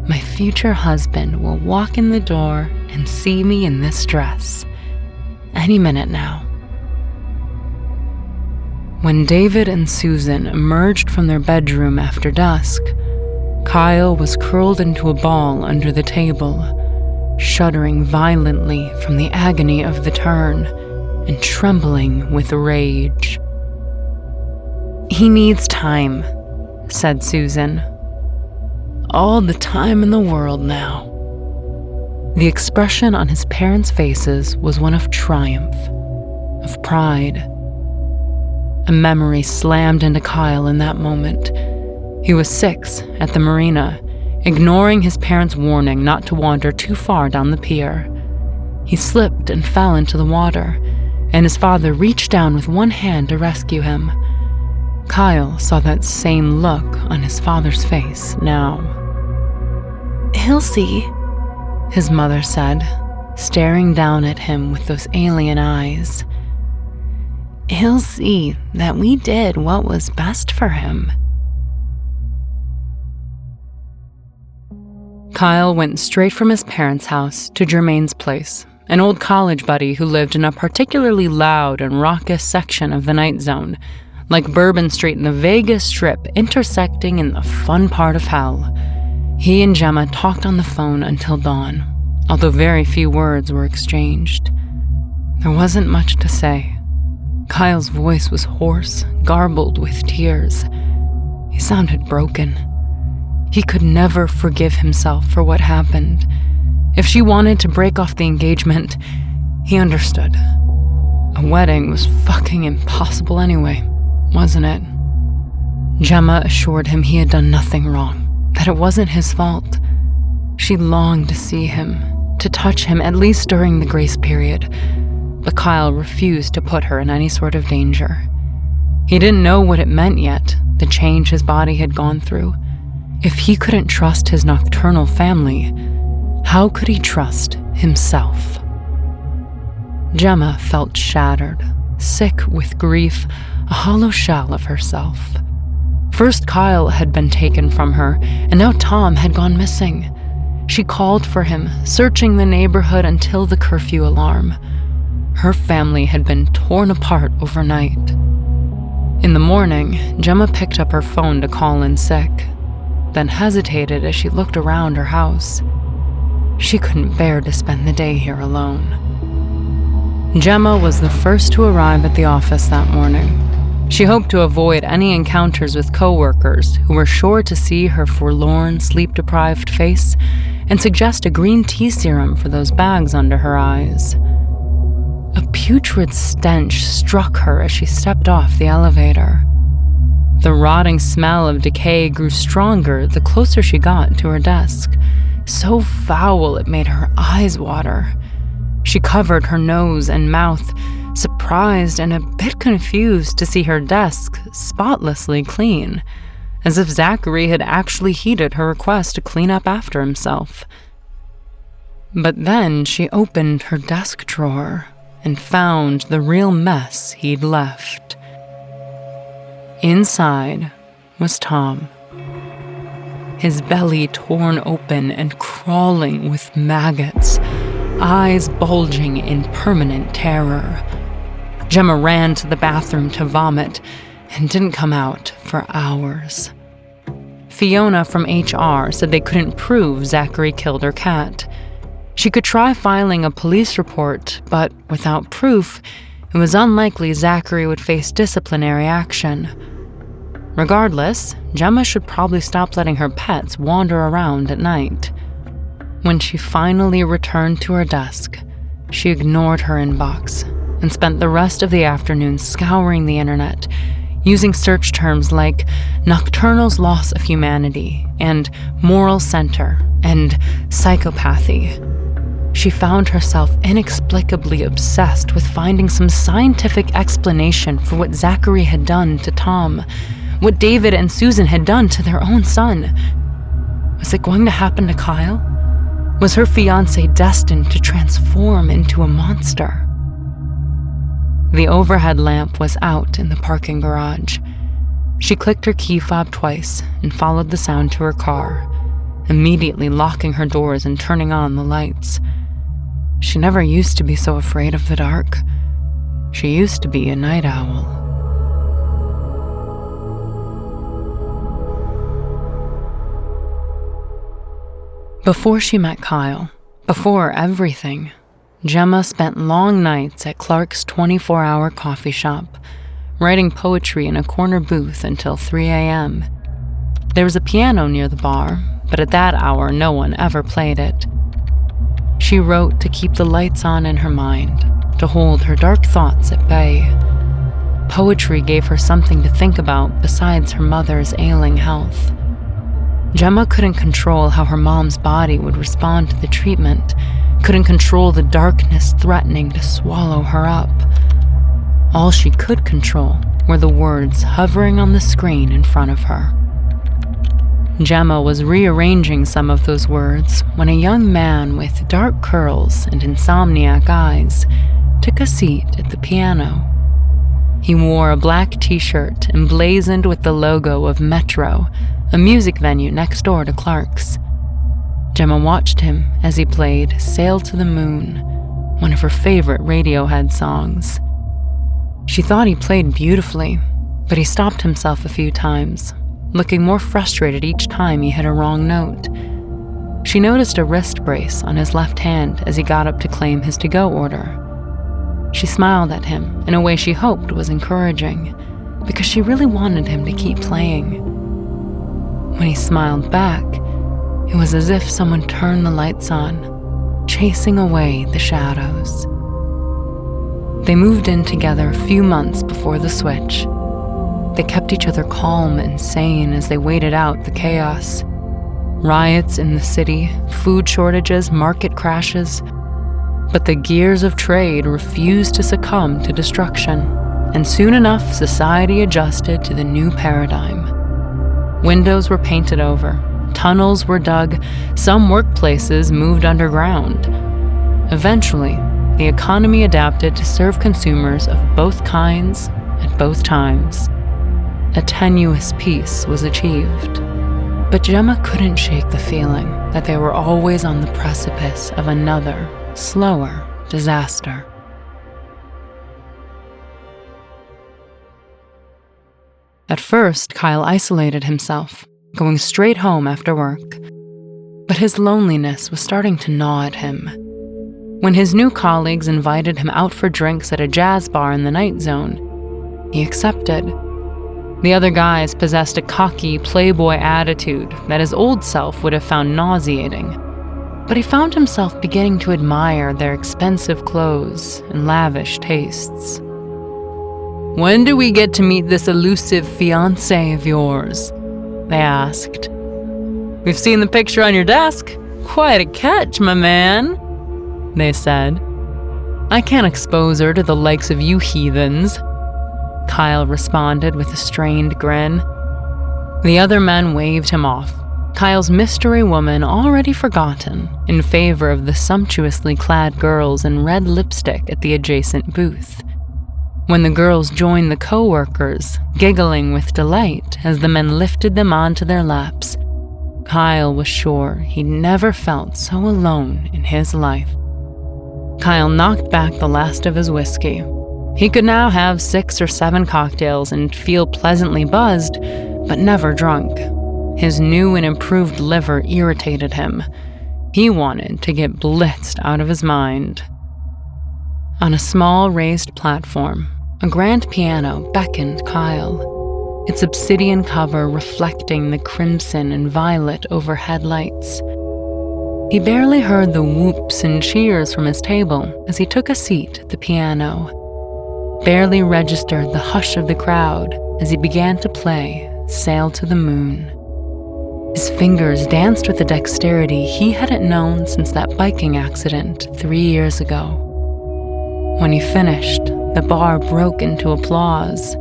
Speaker 4: my future husband will walk in the door and see me in this dress. Any minute now. When David and Susan emerged from their bedroom after dusk, Kyle was curled into a ball under the table, shuddering violently from the agony of the turn and trembling with rage. He needs time, said Susan. All the time in the world now. The expression on his parents' faces was one of triumph, of pride. A memory slammed into Kyle in that moment. He was 6 at the marina, ignoring his parents' warning not to wander too far down the pier. He slipped and fell into the water, and his father reached down with one hand to rescue him. Kyle saw that same look on his father's face now. He'll see, his mother said, staring down at him with those alien eyes. He'll see that we did what was best for him. Kyle went straight from his parents' house to Jermaine's place, an old college buddy who lived in a particularly loud and raucous section of the Night Zone, like Bourbon Street in the Vegas Strip intersecting in the fun part of hell. He and Gemma talked on the phone until dawn, although very few words were exchanged. There wasn't much to say. Kyle's voice was hoarse, garbled with tears. He sounded broken. He could never forgive himself for what happened. If she wanted to break off the engagement, he understood. A wedding was fucking impossible anyway, wasn't it? Gemma assured him he had done nothing wrong, that it wasn't his fault. She longed to see him, to touch him at least during the grace period, but Kyle refused to put her in any sort of danger. He didn't know what it meant yet, the change his body had gone through. If he couldn't trust his nocturnal family, how could he trust himself? Gemma felt shattered, sick with grief, a hollow shell of herself. First Kyle had been taken from her, and now Tom had gone missing. She called for him, searching the neighborhood until the curfew alarm. Her family had been torn apart overnight. In the morning, Gemma picked up her phone to call in sick, then hesitated as she looked around her house. She couldn't bear to spend the day here alone. Gemma was the first to arrive at the office that morning. She hoped to avoid any encounters with coworkers who were sure to see her forlorn, sleep-deprived face and suggest a green tea serum for those bags under her eyes. A putrid stench struck her as she stepped off the elevator. The rotting smell of decay grew stronger the closer she got to her desk, so foul it made her eyes water. She covered her nose and mouth, surprised and a bit confused to see her desk spotlessly clean, as if Zachary had actually heeded her request to clean up after himself. But then she opened her desk drawer and found the real mess he'd left. Inside was Tom, his belly torn open and crawling with maggots, eyes bulging in permanent terror. Gemma ran to the bathroom to vomit and didn't come out for hours. Fiona from HR said they couldn't prove Zachary killed her cat. She could try filing a police report, but without proof, it was unlikely Zachary would face disciplinary action. Regardless, Gemma should probably stop letting her pets wander around at night. When she finally returned to her desk, she ignored her inbox and spent the rest of the afternoon scouring the internet, using search terms like Nocturnals' loss of humanity and moral center and psychopathy. She found herself inexplicably obsessed with finding some scientific explanation for what Zachary had done to Tom, what David and Susan had done to their own son. Was it going to happen to Kyle? Was her fiancé destined to transform into a monster? The overhead lamp was out in the parking garage. She clicked her key fob twice and followed the sound to her car, immediately locking her doors and turning on the lights. She never used to be so afraid of the dark. She used to be a night owl. Before she met Kyle, before everything, Gemma spent long nights at Clark's 24-hour coffee shop, writing poetry in a corner booth until 3 a.m. There was a piano near the bar, but at that hour no one ever played it. She wrote to keep the lights on in her mind, to hold her dark thoughts at bay. Poetry gave her something to think about besides her mother's ailing health. Gemma couldn't control how her mom's body would respond to the treatment, couldn't control the darkness threatening to swallow her up. All she could control were the words hovering on the screen in front of her. Gemma was rearranging some of those words when a young man with dark curls and insomniac eyes took a seat at the piano. He wore a black t-shirt emblazoned with the logo of Metro, a music venue next door to Clark's. Gemma watched him as he played Sail to the Moon, one of her favorite Radiohead songs. She thought he played beautifully, but he stopped himself a few times, looking more frustrated each time he hit a wrong note. She noticed a wrist brace on his left hand as he got up to claim his to-go order. She smiled at him in a way she hoped was encouraging, because she really wanted him to keep playing. When he smiled back, it was as if someone turned the lights on, chasing away the shadows. They moved in together a few months before the switch. They kept each other calm and sane as they waited out the chaos. Riots in the city, food shortages, market crashes. But the gears of trade refused to succumb to destruction,
Speaker 3: and soon enough society adjusted to the new paradigm. Windows were painted over, tunnels were dug, some workplaces moved underground. Eventually, the economy adapted to serve consumers of both kinds at both times. A tenuous peace was achieved. But Gemma couldn't shake the feeling that they were always on the precipice of another, slower disaster. At first, Kyle isolated himself, going straight home after work. But his loneliness was starting to gnaw at him. When his new colleagues invited him out for drinks at a jazz bar in the Night Zone, he accepted. The other guys possessed a cocky, playboy attitude that his old self would have found nauseating. But he found himself beginning to admire their expensive clothes and lavish tastes. "When do we get to meet this elusive fiancé of yours?" they asked. "We've seen the picture on your desk. Quite a catch, my man," they said. "I can't expose her to the likes of you heathens," Kyle responded with a strained grin. The other men waved him off, Kyle's mystery woman already forgotten, in favor of the sumptuously clad girls in red lipstick at the adjacent booth. When the girls joined the co-workers, giggling with delight as the men lifted them onto their laps, Kyle was sure he'd never felt so alone in his life. Kyle knocked back the last of his whiskey. He could now have 6 or 7 cocktails and feel pleasantly buzzed, but never drunk. His new and improved liver irritated him. He wanted to get blitzed out of his mind. On a small raised platform, a grand piano beckoned Kyle, its obsidian cover reflecting the crimson and violet overhead lights. He barely heard the whoops and cheers from his table as he took a seat at the piano, barely registered the hush of the crowd as he began to play Sail to the Moon. His fingers danced with a dexterity he hadn't known since that biking accident 3 years ago. When he finished, the bar broke into applause.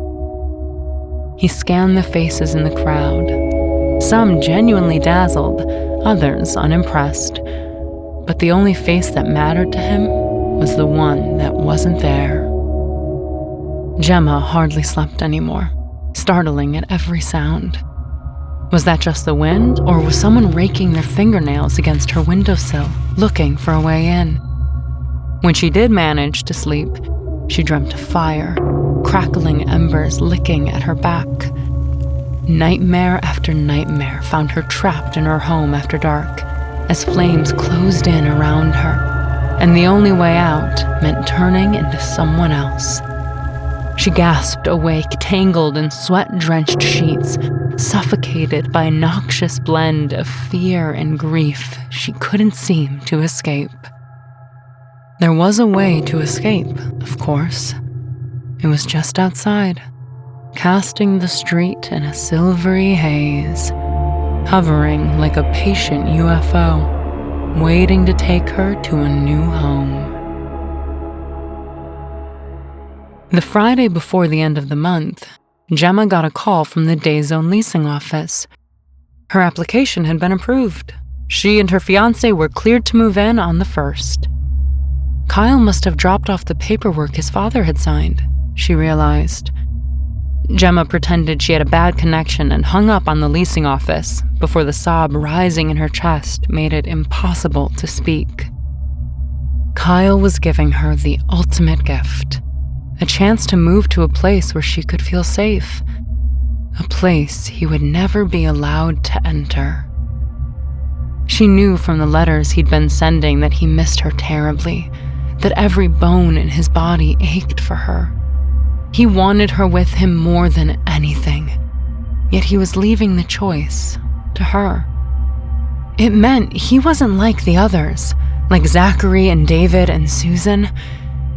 Speaker 3: He scanned the faces in the crowd, some genuinely dazzled, others unimpressed. But the only face that mattered to him was the one that wasn't there. Gemma hardly slept anymore, startling at every sound. Was that just the wind, or was someone raking their fingernails against her windowsill, looking for a way in? When she did manage to sleep, she dreamt of fire, crackling embers licking at her back. Nightmare after nightmare found her trapped in her home after dark, as flames closed in around her, and the only way out meant turning into someone else. She gasped awake, tangled in sweat-drenched sheets, suffocated by a noxious blend of fear and grief she couldn't seem to escape. There was a way to escape, of course. It was just outside, casting the street in a silvery haze, hovering like a patient UFO, waiting to take her to a new home. The Friday before the end of the month, Gemma got a call from the Day Zone leasing office. Her application had been approved. She and her fiancé were cleared to move in on the 1st. Kyle must have dropped off the paperwork his father had signed, she realized. Gemma pretended she had a bad connection and hung up on the leasing office before the sob rising in her chest made it impossible to speak. Kyle was giving her the ultimate gift, a chance to move to a place where she could feel safe, a place he would never be allowed to enter. She knew from the letters he'd been sending that he missed her terribly, that every bone in his body ached for her. He wanted her with him more than anything, yet he was leaving the choice to her. It meant he wasn't like the others, like Zachary and David and Susan.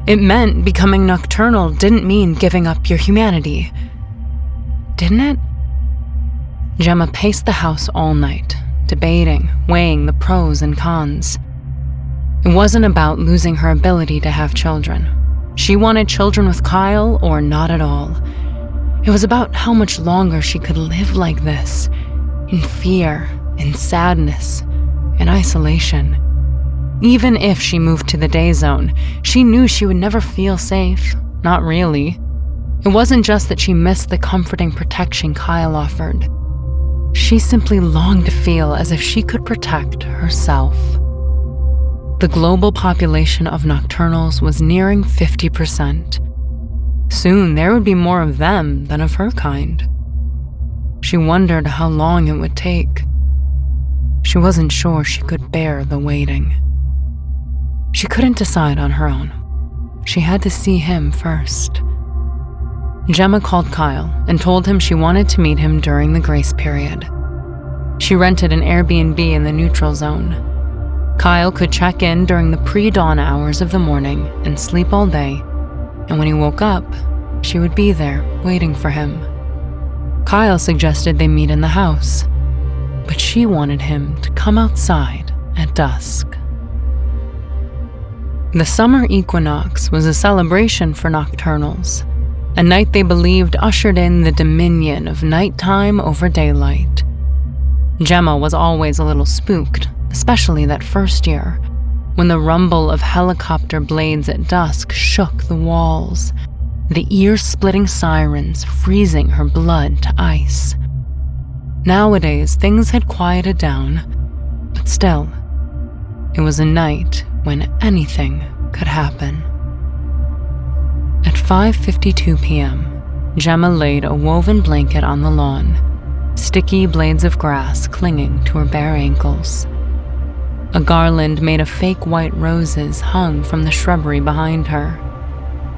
Speaker 3: It meant becoming nocturnal didn't mean giving up your humanity. Didn't it? Gemma paced the house all night, debating, weighing the pros and cons. It wasn't about losing her ability to have children.
Speaker 4: She wanted children with Kyle or not at all. It was about how much longer she could live like this, in fear, in sadness, in isolation. Even if she moved to the day zone, she knew she would never feel safe. Not really. It wasn't just that she missed the comforting protection Kyle offered. She simply longed to feel as if she could protect herself. The global population of Nocturnals was nearing 50%. Soon there would be more of them than of her kind. She wondered how long it would take. She wasn't sure she could bear the waiting. She couldn't decide on her own. She had to see him first. Gemma called Kyle and told him she wanted to meet him during the grace period. She rented an Airbnb in the neutral zone. Kyle could check in during the pre-dawn hours of the morning and sleep all day, and when he woke up, she would be there waiting for him. Kyle suggested they meet in the house, but she wanted him to come outside at dusk. The summer equinox was a celebration for Nocturnals, a night they believed ushered in the dominion of nighttime over daylight. Gemma was always a little spooked, especially that first year, when the rumble of helicopter blades at dusk shook the walls, the ear-splitting sirens freezing her blood to ice. Nowadays, things had quieted down, but still, it was a night when anything could happen. At 5:52 p.m., Gemma laid a woven blanket on the lawn, sticky blades of grass clinging to her bare ankles. A garland made of fake white roses hung from the shrubbery behind her.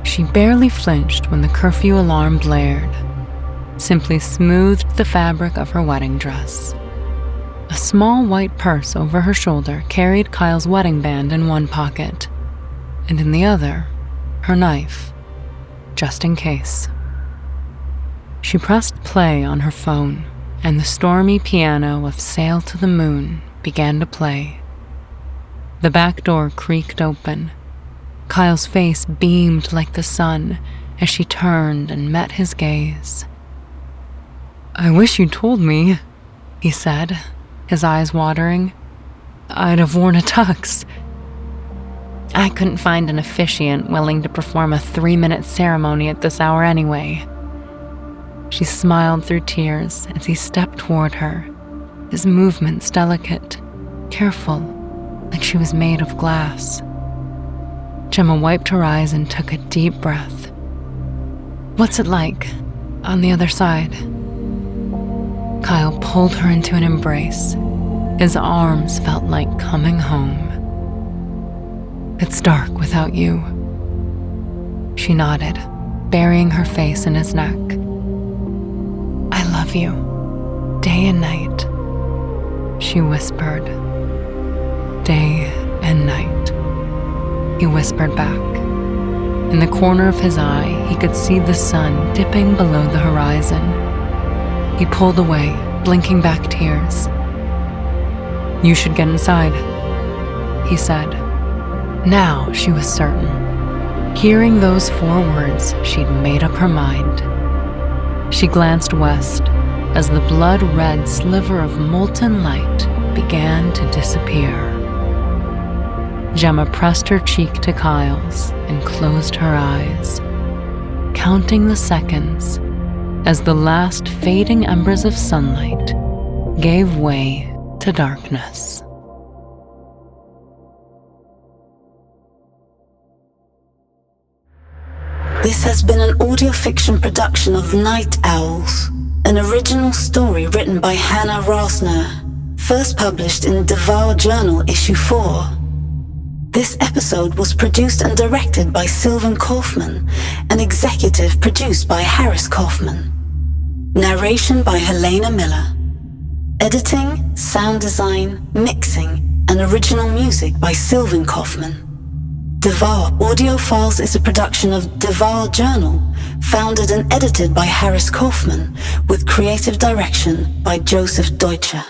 Speaker 4: She barely flinched when the curfew alarm blared, simply smoothed the fabric of her wedding dress. A small white purse over her shoulder carried Kyle's wedding band in one pocket, and in the other, her knife, just in case. She pressed play on her phone, and the stormy piano of Sail to the Moon began to play. The back door creaked open. Kyle's face beamed like the sun as she turned and met his gaze. "I wish you'd told me," he said, his eyes watering. "I'd have worn a tux." "I couldn't find an officiant willing to perform a 3-minute ceremony at this hour anyway." She smiled through tears as he stepped toward her, his movements delicate, careful, like she was made of glass. Gemma wiped her eyes and took a deep breath. "What's it like on the other side?" Kyle pulled her into an embrace. His arms felt like coming home. "It's dark without you." She nodded, burying her face in his neck. "I love you, day and night," she whispered. "Day and night," he whispered back. In the corner of his eye, he could see the sun dipping below the horizon. He pulled away, blinking back tears. "You should get inside," he said. Now she was certain. Hearing those 4 words, she'd made up her mind. She glanced west as the blood-red sliver of molten light began to disappear. Gemma pressed her cheek to Kyle's and closed her eyes, counting the seconds as the last fading embers of sunlight gave way to darkness.
Speaker 1: This has been an audio fiction production of Night Owls, an original story written by Hannah Rosner, first published in DEVOUR Journal Issue 4. This episode was produced and directed by Sylvain Kauffman and executive produced by Harris Kauffman. Narration by Helena Miller. Editing, sound design, mixing, and original music by Sylvain Kauffman. DEVOUR Audiofiles is a production of DEVOUR Journal, founded and edited by Harris Kauffman, with creative direction by Joseph Deutscher.